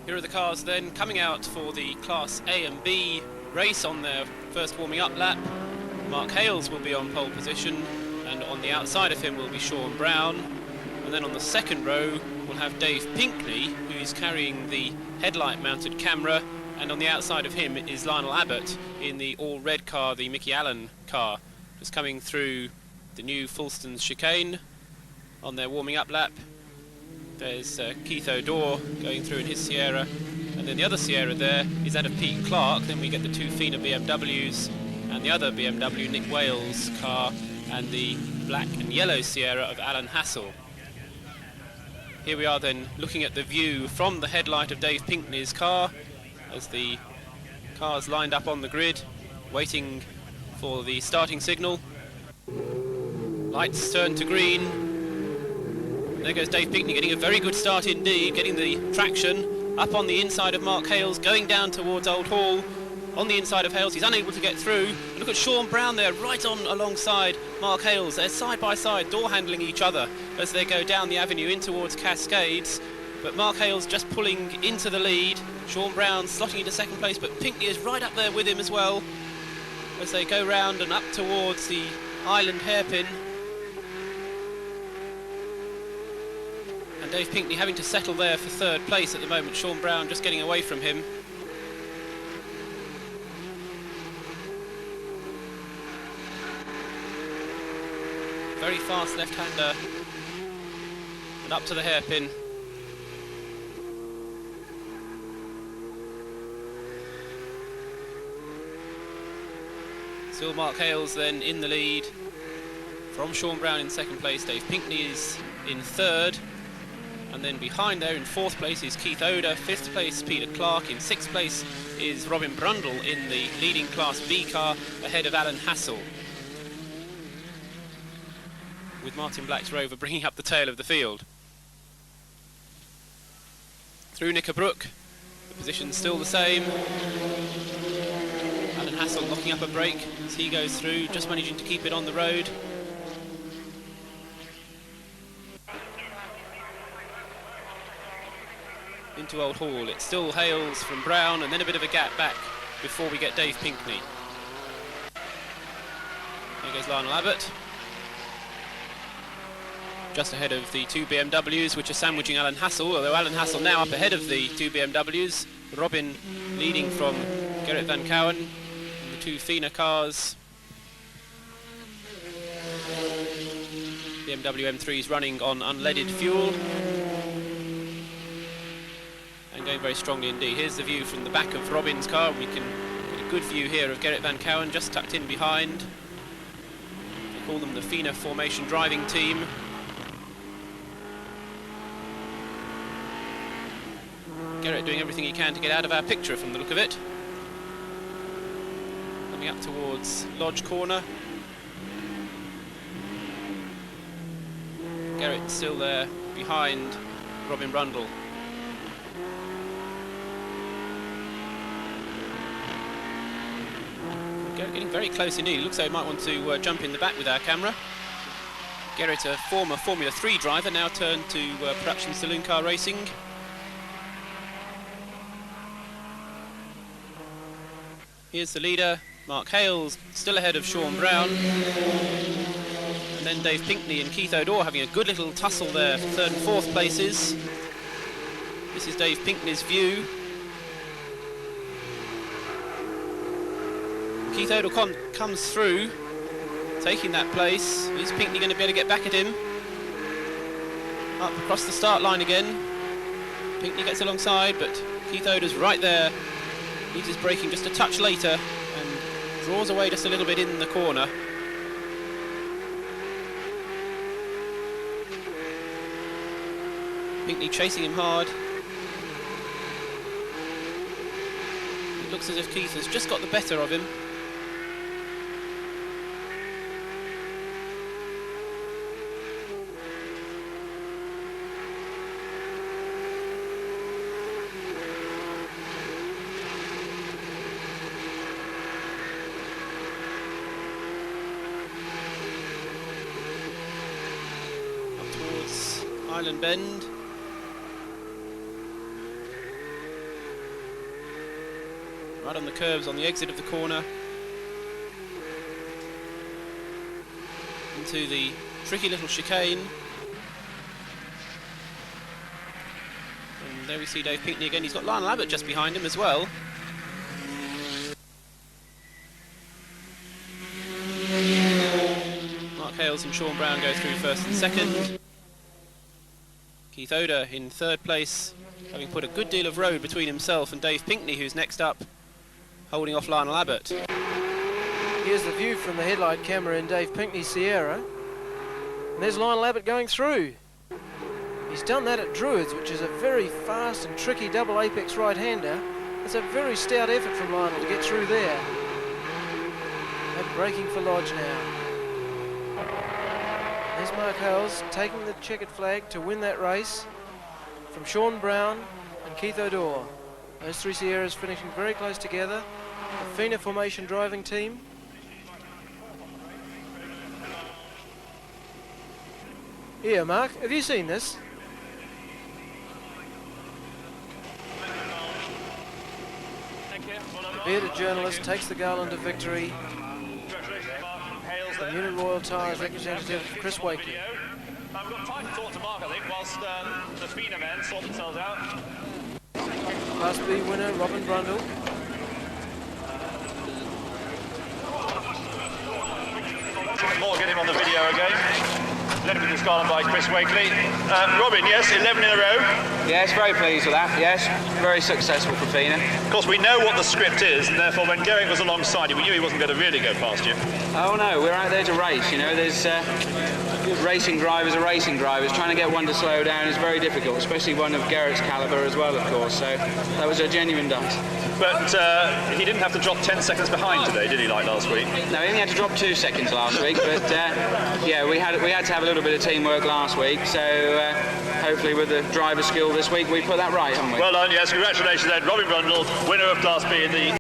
Here are the cars then coming out for the Class A and B race on their first warming up lap. Mark Hales will be on pole position, and on the outside of him will be Sean Brown. And then on the second row we'll have Dave Pinkney, who is carrying the headlight mounted camera, and on the outside of him is Lionel Abbott in the all red car, the Mickey Allen car, just coming through the new Fulston's chicane on their warming up lap. There's Keith O'Dore going through in his Sierra, and then the other Sierra there is that of Pete Clark. Then we get the two Fina BMWs and the other BMW, Nick Wales car, and the black and yellow Sierra of Alan Hassel. Here we are then looking at the view from the headlight of Dave Pinkney's car as the cars lined up on the grid waiting for the starting signal. Lights turn to green. There goes Dave Pinkney, getting a very good start indeed, getting the traction up on the inside of Mark Hales, going down towards Old Hall. On the inside of Hales, he's unable to get through. And look at Sean Brown there, right on alongside Mark Hales. They're side by side, door handling each other as they go down the avenue in towards Cascades. But Mark Hales just pulling into the lead. Sean Brown slotting into second place, but Pinkney is right up there with him as well as they go round and up towards the Island hairpin. And Dave Pinkney having to settle there for third place at the moment. Sean Brown just getting away from him. Very fast left-hander. And up to the hairpin. Still Mark Hales then in the lead. From Sean Brown in second place, Dave Pinkney is in third. And then behind there in fourth place is Keith Oder, fifth place Peter Clark, in sixth place is Robin Brundle in the leading Class B car ahead of Alan Hassel. With Martin Black's Rover bringing up the tail of the field. Through Knickerbrook, the position's still the same. Alan Hassel knocking up a brake as he goes through, just managing to keep it on the road. Into Old Hall, it's still Hales from Brown, and then a bit of a gap back before we get Dave Pinkney. There goes Lionel Abbott. Just ahead of the two BMWs, which are sandwiching Alan Hassel, although Alan Hassel now up ahead of the two BMWs. Robin leading from Gerrit van Cowen, and the two Fina cars. BMW M3's running on unleaded fuel. And going very strongly indeed. Here's the view from the back of Robin's car. We can get a good view here of Gerrit van Cowen just tucked in behind. They call them the Fina formation driving team. Gerrit doing everything he can to get out of our picture from the look of it. Coming up towards Lodge Corner. Gerrit still there behind Robin Brundle. Getting very close indeed. It looks like he might want to jump in the back with our camera. Gerrit, a former Formula 3 driver, now turned to production saloon car racing. Here's the leader, Mark Hales, still ahead of Sean Brown. And then Dave Pinkney and Keith O'Dore having a good little tussle there for third and fourth places. This is Dave Pinkney's view. Keith O'Dore comes through, taking that place. Is Pinkney going to be able to get back at him? Up across the start line again. Pinkney gets alongside, but Keith O'Dore's right there. Needs his braking just a touch later and draws away just a little bit in the corner. Pinkney chasing him hard. It looks as if Keith has just got the better of him. Island Bend. right on the curbs on the exit of the corner. Into the tricky little chicane. And there we see Dave Pinkney again. He's got Lionel Abbott just behind him as well. Mark Hales and Sean Brown go through first and second. Keith Oder in third place, having put a good deal of road between himself and Dave Pinkney, who's next up, holding off Lionel Abbott. Here's the view from the headlight camera in Dave Pinkney's Sierra. And there's Lionel Abbott going through. He's done that at Druids, which is a very fast and tricky double apex right-hander. It's a very stout effort from Lionel to get through there. And braking for Lodge now. There's Mark Hales taking the checkered flag to win that race from Sean Brown and Keith O'Dore. Those three Sierras finishing very close together. The FINA formation driving team. Here, Mark, have you seen this? The bearded journalist takes the garland of victory. The Uniroyal Tyres representative, Chris Wakely. I've got time to talk to Mark, I think, whilst the FINA men sort themselves out. Class B winner, Robin Brundle. More, get him on the video again. Led with this garland by Chris Wakely. Robin, yes, 11 in a row. Yes, very pleased with that, yes. Very successful for FINA. Of course, we know what the script is, and therefore when Geraint was alongside you, we knew he wasn't going to really go past you. Oh no, we're out there to race, you know. There's racing drivers are racing drivers. Trying to get one to slow down is very difficult, especially one of Geraint's calibre as well, of course. So that was a genuine dice. But he didn't have to drop 10 seconds behind today, did he, like last week? No, he only had to drop 2 seconds last week, but yeah, we had to have a little bit of teamwork last week, so hopefully with the driver skill this week we put that right, haven't we? Well done, yes, congratulations then. Robin Brundle, winner of Class B in the